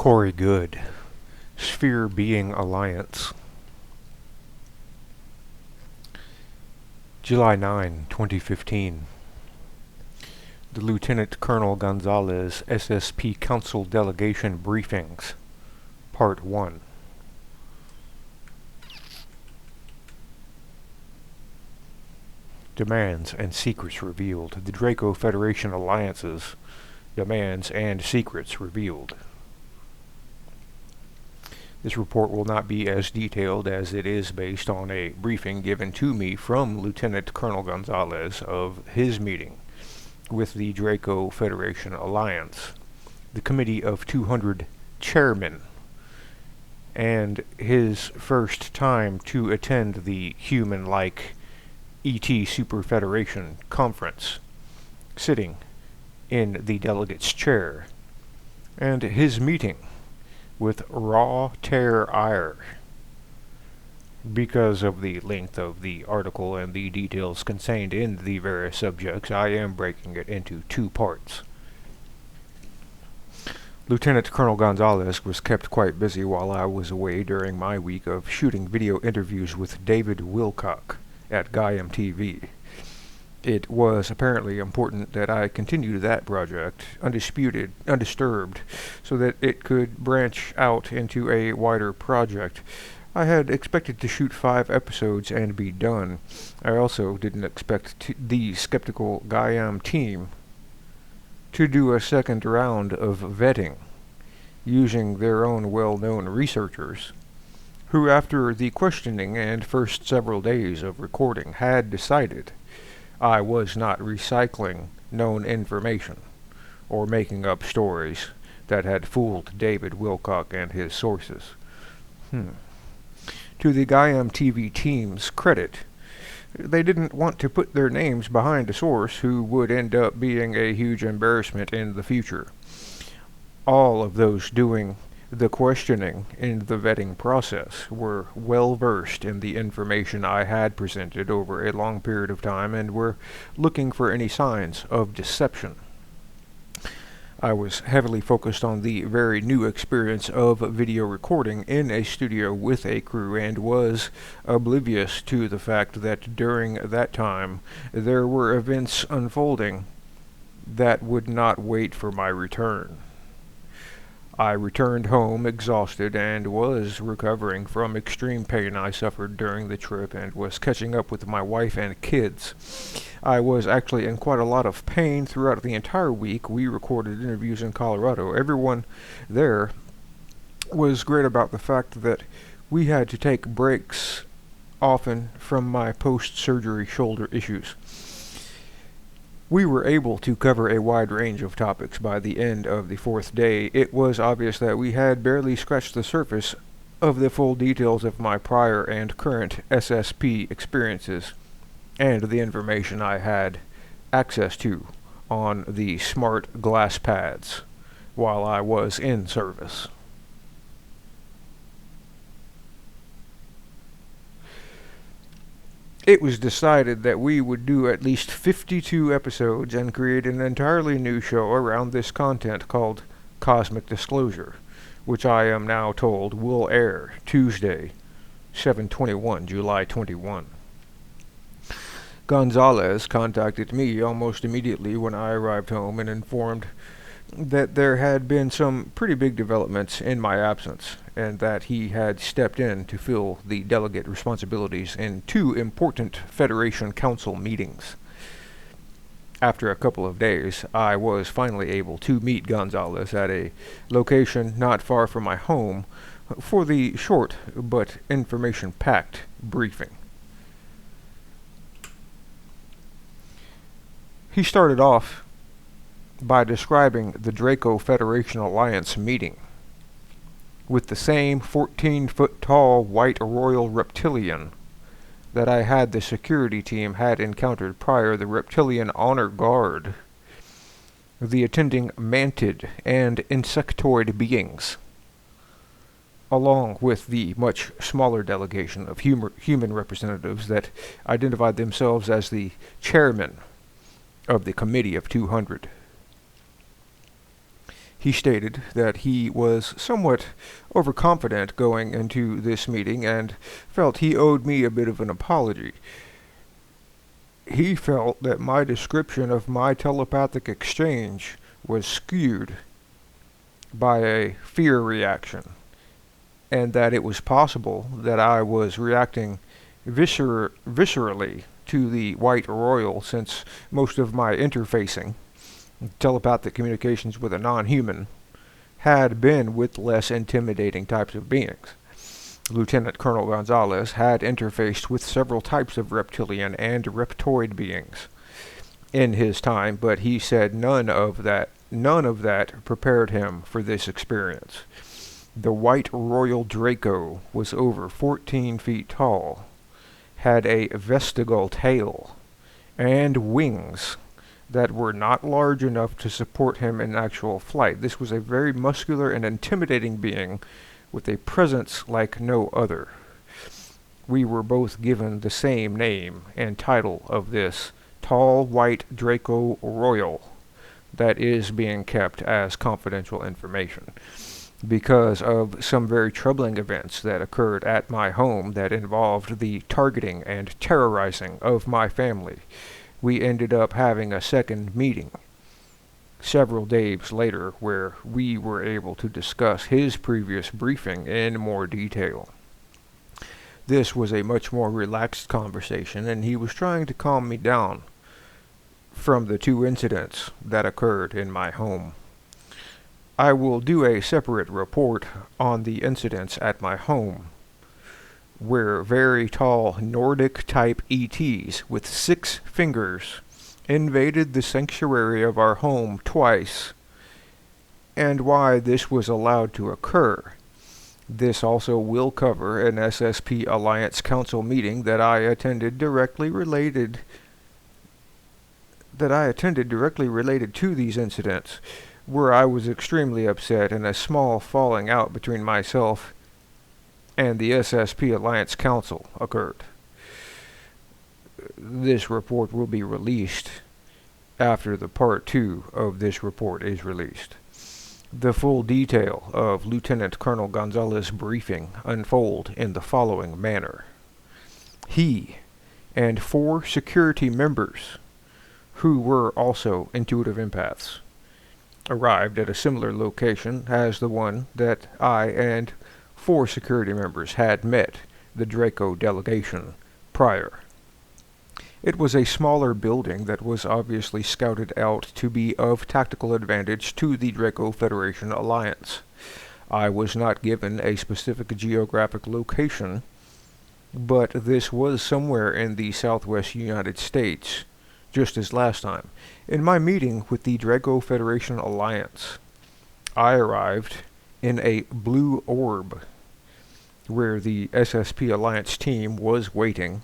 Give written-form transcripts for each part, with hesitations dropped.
Cory Goode, Sphere Being Alliance. July 9, 2015. The Lieutenant Colonel Gonzales SSP Council Delegation Briefings, Part 1. Demands and Secrets Revealed. The Draco Federation Alliance's Demands and Secrets Revealed. This report will not be as detailed as it is based on a briefing given to me from Lieutenant Colonel Gonzales of his meeting with the Draco Federation Alliance, the Committee of 200 Chairmen, and his first time to attend the human-like ET Super Federation Conference, sitting in the delegate's chair, and his meeting with raw terror ire. Because of the length of the article and the details contained in the various subjects, I am breaking it into two parts. Lieutenant Colonel Gonzales was kept quite busy while I was away during my week of shooting video interviews with David Wilcock at GoodETxSG. It was apparently important that I continue that project undisturbed, so that it could branch out into a wider project. I had expected to shoot 5 episodes and be done. I also didn't expect the skeptical GoodETxSG team to do a second round of vetting, using their own well-known researchers, who after the questioning and first several days of recording had decided I was not recycling known information or making up stories that had fooled David Wilcock and his sources. To the GoodETxSG team's credit, they didn't want to put their names behind a source who would end up being a huge embarrassment in the future. All of those doing the questioning in the vetting process were well versed in the information I had presented over a long period of time and were looking for any signs of deception. I was heavily focused on the very new experience of video recording in a studio with a crew and was oblivious to the fact that during that time there were events unfolding that would not wait for my return. I returned home exhausted and was recovering from extreme pain I suffered during the trip and was catching up with my wife and kids. I was actually in quite a lot of pain throughout the entire week. We recorded interviews in Colorado. Everyone there was great about the fact that we had to take breaks often from my post-surgery shoulder issues. We were able to cover a wide range of topics by the end of the 4th day. It was obvious that we had barely scratched the surface of the full details of my prior and current SSP experiences and the information I had access to on the smart glass pads while I was in service. It was decided that we would do at least 52 episodes and create an entirely new show around this content called Cosmic Disclosure, which I am now told will air Tuesday, 7/21, July 21. Gonzales contacted me almost immediately when I arrived home and informed that there had been some pretty big developments in my absence, and that he had stepped in to fill the delegate responsibilities in 2 important Federation Council meetings. After a couple of days, I was finally able to meet Gonzales at a location not far from my home for the short but information-packed briefing. He started off by describing the Draco Federation Alliance meeting with the same 14-foot-tall white royal reptilian that I had the security team had encountered prior, the reptilian honor guard, the attending mantid and insectoid beings, along with the much smaller delegation of human representatives that identified themselves as the chairman of the Committee of 200. He stated that he was somewhat overconfident going into this meeting and felt he owed me a bit of an apology. He felt that my description of my telepathic exchange was skewed by a fear reaction, and that it was possible that I was reacting viscerally to the White Royal, since most of my interfacing, telepathic communications with a non-human, had been with less intimidating types of beings. Lieutenant Colonel Gonzales had interfaced with several types of reptilian and reptoid beings in his time, but he said none of that prepared him for this experience. The White Royal Draco was over 14 feet tall, had a vestigial tail, and wings that were not large enough to support him in actual flight. This was a very muscular and intimidating being with a presence like no other. We were both given the same name and title of this tall white Draco Royal that is being kept as confidential information because of some very troubling events that occurred at my home that involved the targeting and terrorizing of my family. We ended up having a second meeting several days later where we were able to discuss his previous briefing in more detail. This was a much more relaxed conversation, and he was trying to calm me down from the two incidents that occurred in my home. I will do a separate report on the incidents at my home, where very tall Nordic-type ETs with 6 fingers invaded the sanctuary of our home twice, and why this was allowed to occur. This also will cover an SSP Alliance Council meeting that I attended directly related to these incidents, where I was extremely upset and a small falling out between myself and the SSP Alliance Council occurred. This report will be released after the part 2 of this report is released. The full detail of Lieutenant Colonel Gonzales' briefing unfold in the following manner. He and 4 security members, who were also intuitive empaths, arrived at a similar location as the one that I and 4 security members had met the Draco delegation prior. It was a smaller building that was obviously scouted out to be of tactical advantage to the Draco Federation Alliance. I was not given a specific geographic location, but this was somewhere in the southwest United States, just as last time. In my meeting with the Draco Federation Alliance, I arrived in a blue orb, where the SSP Alliance team was waiting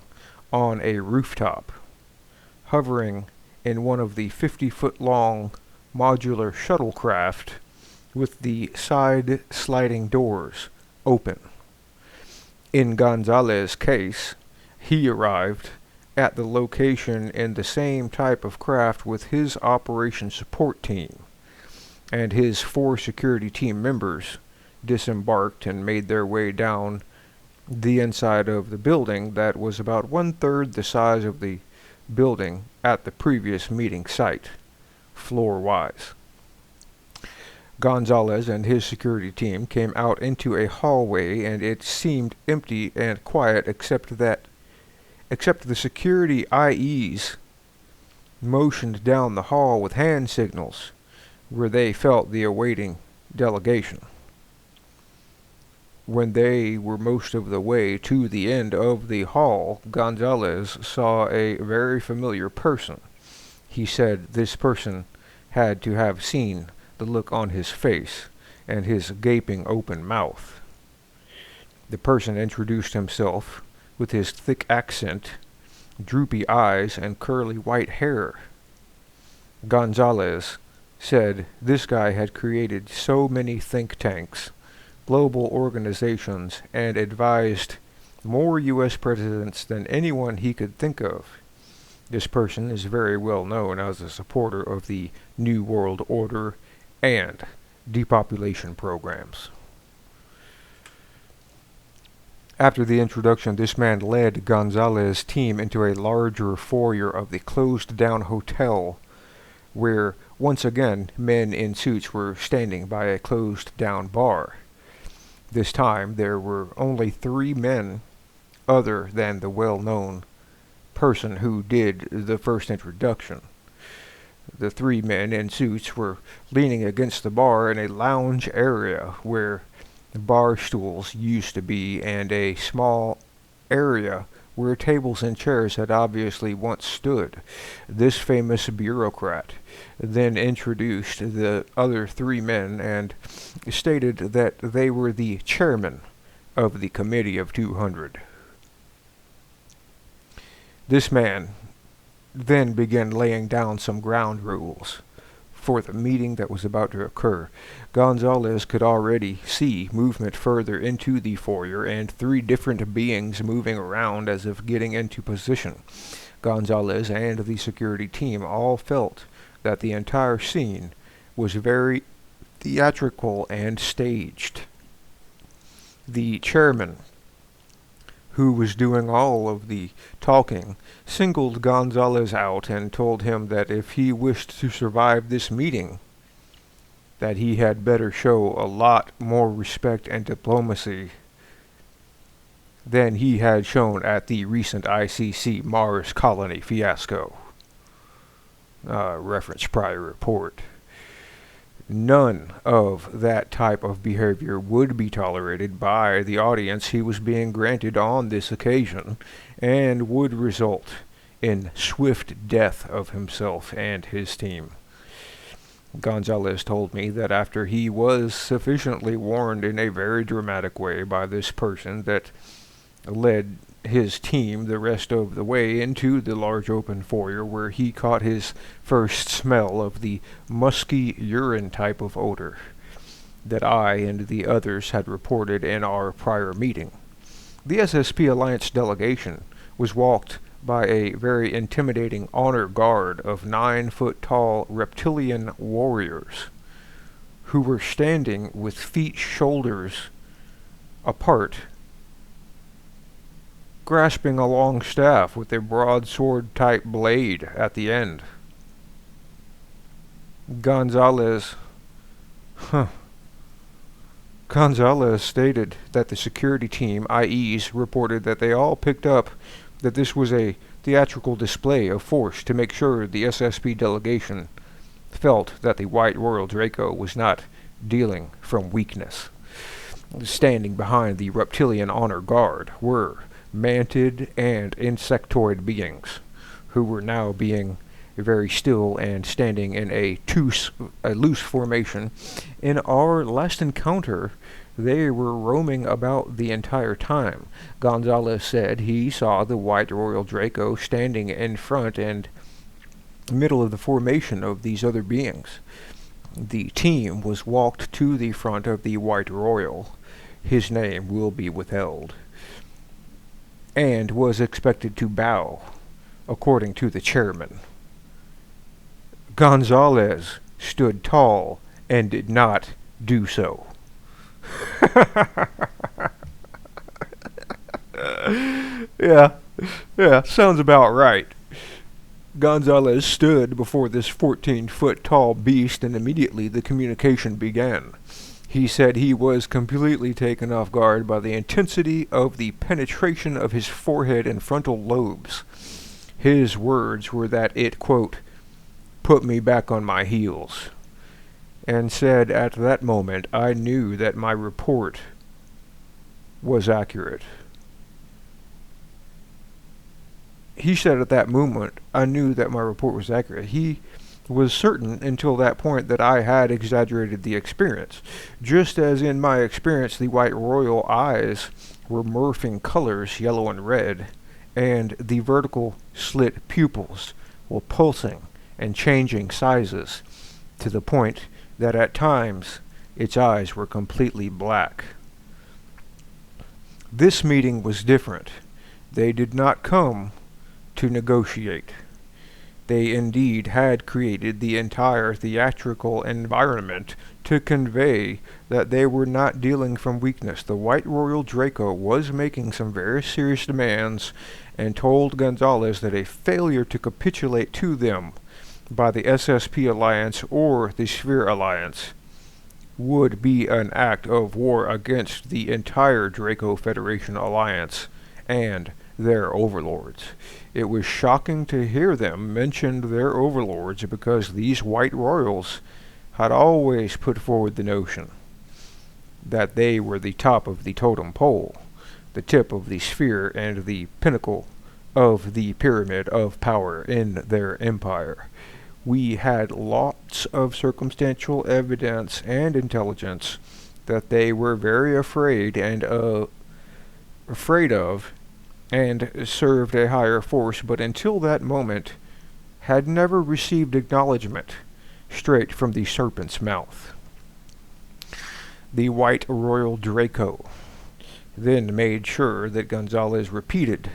on a rooftop, hovering in one of the 50-foot-long modular shuttlecraft with the side sliding doors open. In Gonzales' case, he arrived at the location in the same type of craft with his operation support team, and his 4 security team members disembarked and made their way down the inside of the building that was about 1/3 the size of the building at the previous meeting site, floor-wise. Gonzales and his security team came out into a hallway, and it seemed empty and quiet except the security IEs motioned down the hall with hand signals where they felt the awaiting delegation. When they were most of the way to the end of the hall, Gonzales saw a very familiar person. He said this person had to have seen the look on his face and his gaping open mouth. The person introduced himself with his thick accent, droopy eyes, and curly white hair. Gonzales said this guy had created so many think tanks, global organizations, and advised more U.S. presidents than anyone he could think of. This person is very well known as a supporter of the New World Order and depopulation programs. After the introduction, this man led Gonzales' team into a larger foyer of the closed-down hotel, where, once again, men in suits were standing by a closed-down bar. This time, there were only 3 men other than the well-known person who did the first introduction. The 3 men in suits were leaning against the bar in a lounge area where bar stools used to be, and a small area where tables and chairs had obviously once stood. This famous bureaucrat then introduced the other 3 men and stated that they were the chairman of the Committee of 200. This man then began laying down some ground rules for the meeting that was about to occur. Gonzales could already see movement further into the foyer and 3 different beings moving around as if getting into position. Gonzales and the security team all felt that the entire scene was very theatrical and staged. The chairman, who was doing all of the talking, singled Gonzales out and told him that if he wished to survive this meeting, that he had better show a lot more respect and diplomacy than he had shown at the recent ICC Mars colony fiasco. Reference prior report. None of that type of behavior would be tolerated by the audience he was being granted on this occasion, and would result in swift death of himself and his team. Gonzales told me that after he was sufficiently warned in a very dramatic way by this person that led his team the rest of the way into the large open foyer, where he caught his first smell of the musky urine type of odor that I and the others had reported in our prior meeting. The SSP Alliance delegation was walked by a very intimidating honor guard of 9-foot-tall reptilian warriors who were standing with feet shoulders apart, grasping a long staff with a broadsword-type blade at the end. Gonzales stated that the security team, IEs, reported that they all picked up that this was a theatrical display of force to make sure the SSP delegation felt that the White Royal Draco was not dealing from weakness. Standing behind the reptilian honor guard were mantid and insectoid beings, who were now being very still and standing in a loose formation. In our last encounter, they were roaming about the entire time. Gonzales said he saw the White Royal Draco standing in front and middle of the formation of these other beings. The team was walked to the front of the White Royal, his name will be withheld, and was expected to bow, according to the chairman. Gonzales stood tall and did not do so. Yeah, sounds about right. Gonzales stood before this 14-foot-tall beast, and immediately the communication began. He said he was completely taken off guard by the intensity of the penetration of his forehead and frontal lobes. His words were that it, quote, put me back on my heels, and said at that moment I knew that my report was accurate. He said at that moment, I knew that my report was accurate. He was certain until that point that I had exaggerated the experience. Just as in my experience the White Royal eyes were morphing colors, yellow and red, and the vertical slit pupils were pulsing and changing sizes to the point that at times its eyes were completely black. This meeting was different. They did not come to negotiate. They indeed had created the entire theatrical environment to convey that they were not dealing from weakness. The White Royal Draco was making some very serious demands and told Gonzales that a failure to capitulate to them by the SSP Alliance or the Sphere Alliance would be an act of war against the entire Draco Federation Alliance and their overlords. It was shocking to hear them mention their overlords because these White Royals had always put forward the notion that they were the top of the totem pole, the tip of the sphere, and the pinnacle of the pyramid of power in their empire. We had lots of circumstantial evidence and intelligence that they were very afraid of and served a higher force, but until that moment had never received acknowledgement straight from the serpent's mouth. The White Royal Draco then made sure that Gonzales repeated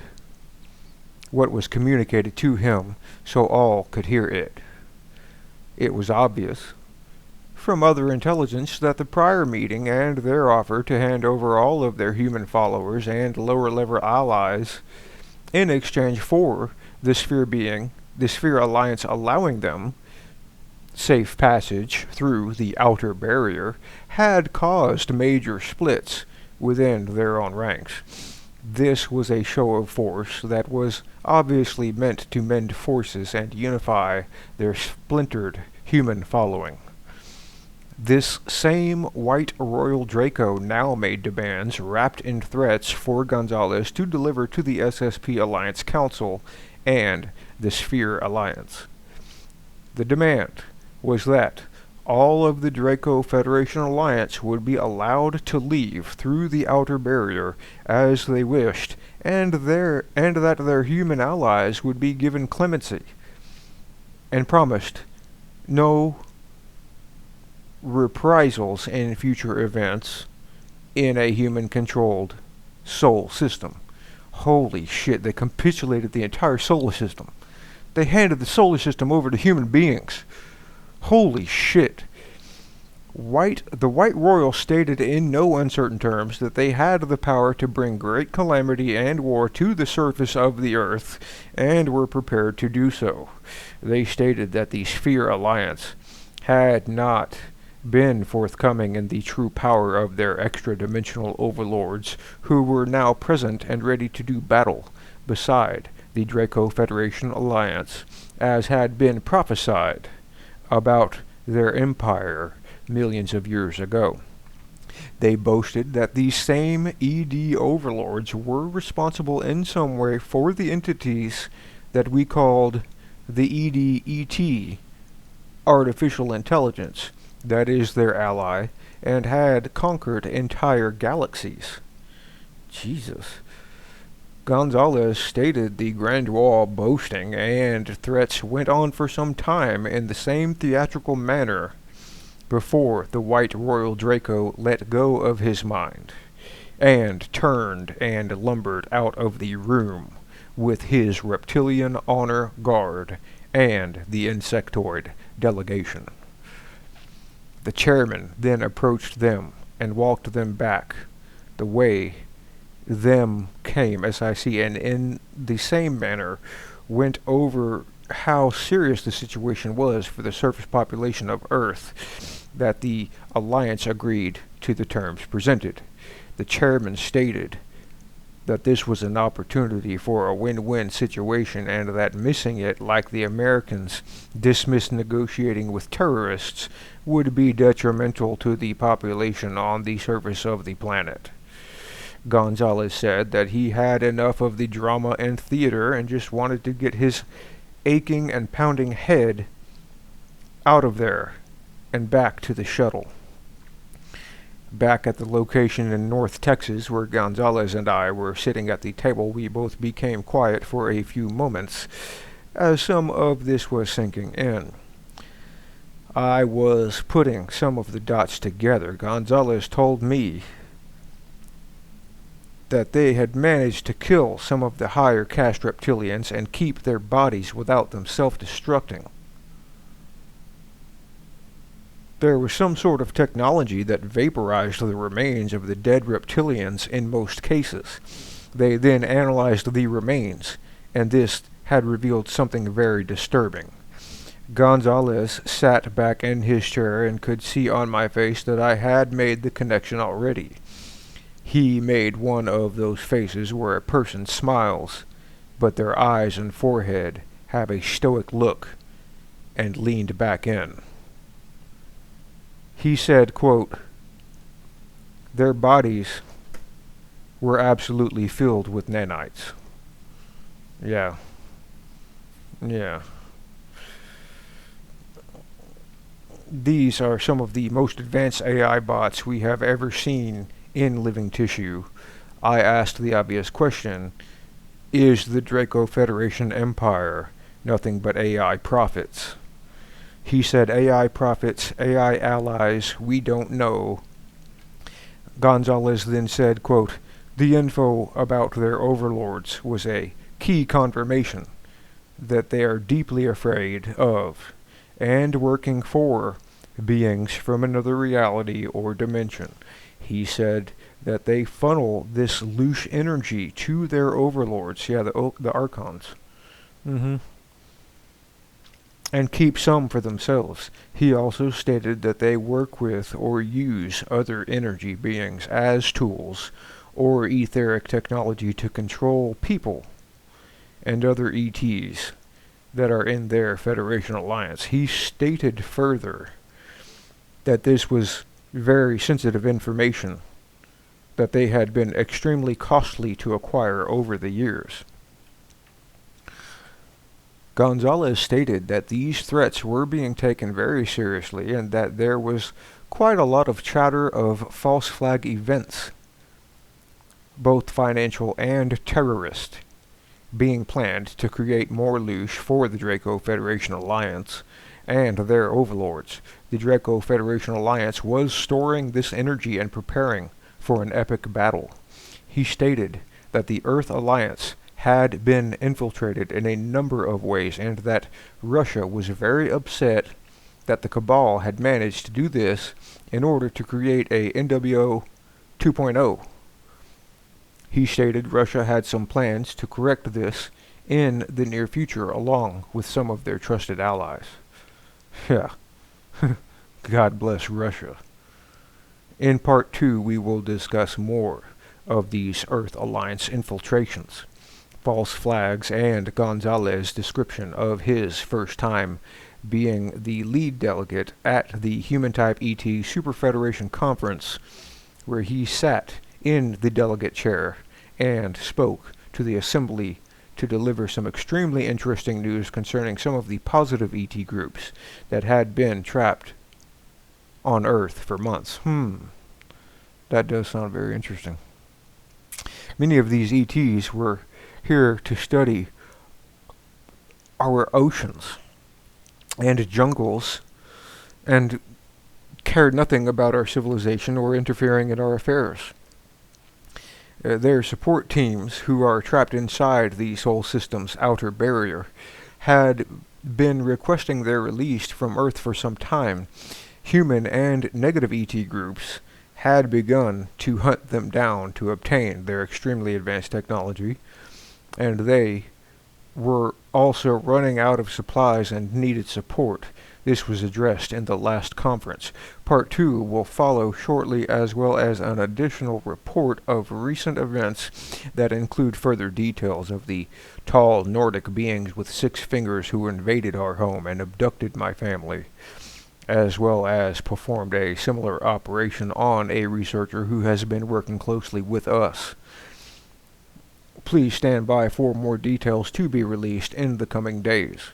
what was communicated to him so all could hear it. It was obvious from other intelligence that the prior meeting and their offer to hand over all of their human followers and lower-level allies in exchange for the Sphere Alliance allowing them safe passage through the outer barrier had caused major splits within their own ranks. This was a show of force that was obviously meant to mend forces and unify their splintered human following. This same White Royal Draco now made demands wrapped in threats for Gonzales to deliver to the SSP Alliance Council and the Sphere Alliance. The demand was that all of the Draco Federation Alliance would be allowed to leave through the outer barrier as they wished, and that their human allies would be given clemency, and promised no reprisals in future events in a human-controlled sol system. Holy shit, they capitulated the entire solar system. They handed the solar system over to human beings. Holy shit. The White Royal stated in no uncertain terms that they had the power to bring great calamity and war to the surface of the earth, and were prepared to do so. They stated that the Sphere Alliance had not been forthcoming in the true power of their extra-dimensional overlords, who were now present and ready to do battle beside the Draco Federation Alliance, as had been prophesied about their empire millions of years ago. They boasted that these same ED overlords were responsible in some way for the entities that we called the ED-ET, artificial intelligence, that is their ally, and had conquered entire galaxies. Jesus. Gonzales stated the grandiose boasting and threats went on for some time in the same theatrical manner before the White Royal Draco let go of his mind and turned and lumbered out of the room with his reptilian honor guard and the insectoid delegation. The chairman then approached them and walked them back the way them came, as I see, and in the same manner went over how serious the situation was for the surface population of Earth, that the Alliance agreed to the terms presented. The chairman stated that this was an opportunity for a win-win situation, and that missing it, like the Americans dismissed negotiating with terrorists, would be detrimental to the population on the surface of the planet. Gonzales said that he had enough of the drama and theater and just wanted to get his aching and pounding head out of there and back to the shuttle. Back at the location in North Texas where Gonzales and I were sitting at the table, we both became quiet for a few moments as some of this was sinking in. I was putting some of the dots together. Gonzales told me that they had managed to kill some of the higher caste reptilians and keep their bodies without them self-destructing. There was some sort of technology that vaporized the remains of the dead reptilians in most cases. They then analyzed the remains, and this had revealed something very disturbing. Gonzales sat back in his chair and could see on my face that I had made the connection already. He made one of those faces where a person smiles, but their eyes and forehead have a stoic look, and leaned back in. He said, quote, "Their bodies were absolutely filled with nanites." Yeah. These are some of the most advanced AI bots we have ever seen in living tissue. I asked the obvious question, is the Draco Federation Empire nothing but AI prophets? He said, AI prophets, AI allies, we don't know. Gonzales then said, quote, "The info about their overlords was a key confirmation that they are deeply afraid of and working for beings from another reality or dimension." He said that they funnel this loose energy to their overlords, the Archons, and keep some for themselves. He also stated that they work with or use other energy beings as tools or etheric technology to control people and other ETs that are in their Federation alliance. He stated further that this was very sensitive information that they had been extremely costly to acquire over the years. Gonzales stated that these threats were being taken very seriously and that there was quite a lot of chatter of false flag events, both financial and terrorist, being planned to create more loosh for the Draco Federation Alliance and their overlords. The Draco Federation Alliance was storing this energy and preparing for an epic battle. He stated that the Earth Alliance had been infiltrated in a number of ways and that Russia was very upset that the Cabal had managed to do this in order to create a NWO 2.0. He stated Russia had some plans to correct this in the near future along with some of their trusted allies. Yeah. God bless Russia. In part 2, we will discuss more of these Earth Alliance infiltrations, false flags, and Gonzales' description of his first time being the lead delegate at the Human-Type ET Super Federation Conference, where he sat in the delegate chair and spoke to the assembly to deliver some extremely interesting news concerning some of the positive ET groups that had been trapped on Earth for months. That does sound very interesting. Many of these ETs were here to study our oceans and jungles and cared nothing about our civilization or interfering in our affairs. Their support teams, who are trapped inside the Sol System's outer barrier, had been requesting their release from Earth for some time. Human and negative ET groups had begun to hunt them down to obtain their extremely advanced technology, and they were also running out of supplies and needed support. This was addressed in the last conference. Part 2 will follow shortly, as well as an additional report of recent events that include further details of the tall Nordic beings with 6 fingers who invaded our home and abducted my family, as well as performed a similar operation on a researcher who has been working closely with us. Please stand by for more details to be released in the coming days.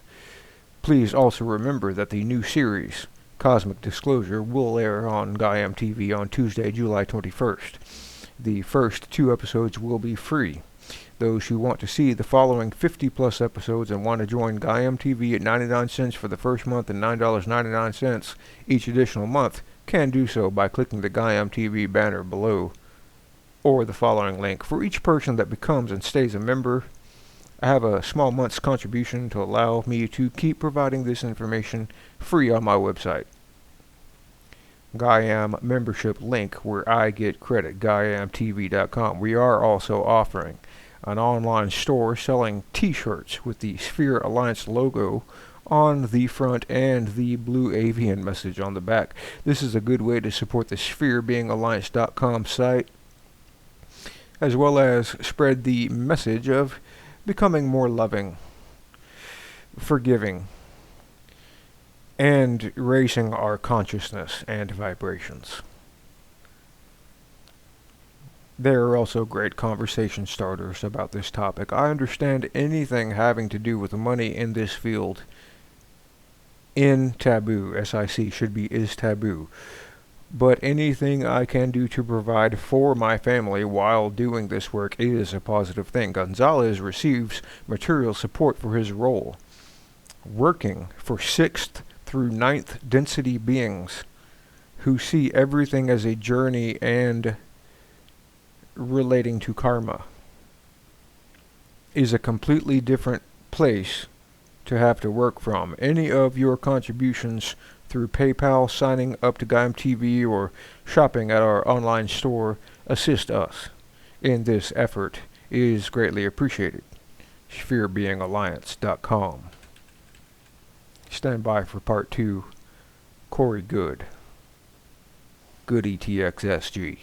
Please also remember that the new series, Cosmic Disclosure, will air on Gaiam TV on Tuesday, July 21st. The first 2 episodes will be free. Those who want to see the following 50-plus episodes and want to join Gaiam TV at 99 cents for the first month and $9.99 each additional month can do so by clicking the Gaiam TV banner below or the following link. For each person that becomes and stays a member, I have a small month's contribution to allow me to keep providing this information free on my website. GoodETxSG membership link where I get credit, GoodETxSG.com. We are also offering an online store selling t-shirts with the Sphere Alliance logo on the front and the blue avian message on the back. This is a good way to support the SphereBeingAlliance.com site, as well as spread the message of becoming more loving, forgiving, and raising our consciousness and vibrations. There are also great conversation starters about this topic. I understand anything having to do with money in this field in taboo, SIC should be is taboo. But anything I can do to provide for my family while doing this work is a positive thing. Gonzales receives material support for his role, working for 6th through 9th density beings who see everything as a journey and relating to karma is a completely different place to have to work from. Any of your contributions through PayPal, signing up to GoodETxSG, or shopping at our online store assist us in this effort is greatly appreciated. SphereBeingAlliance.com. Stand by for part 2. Cory Goode. GoodETxSG.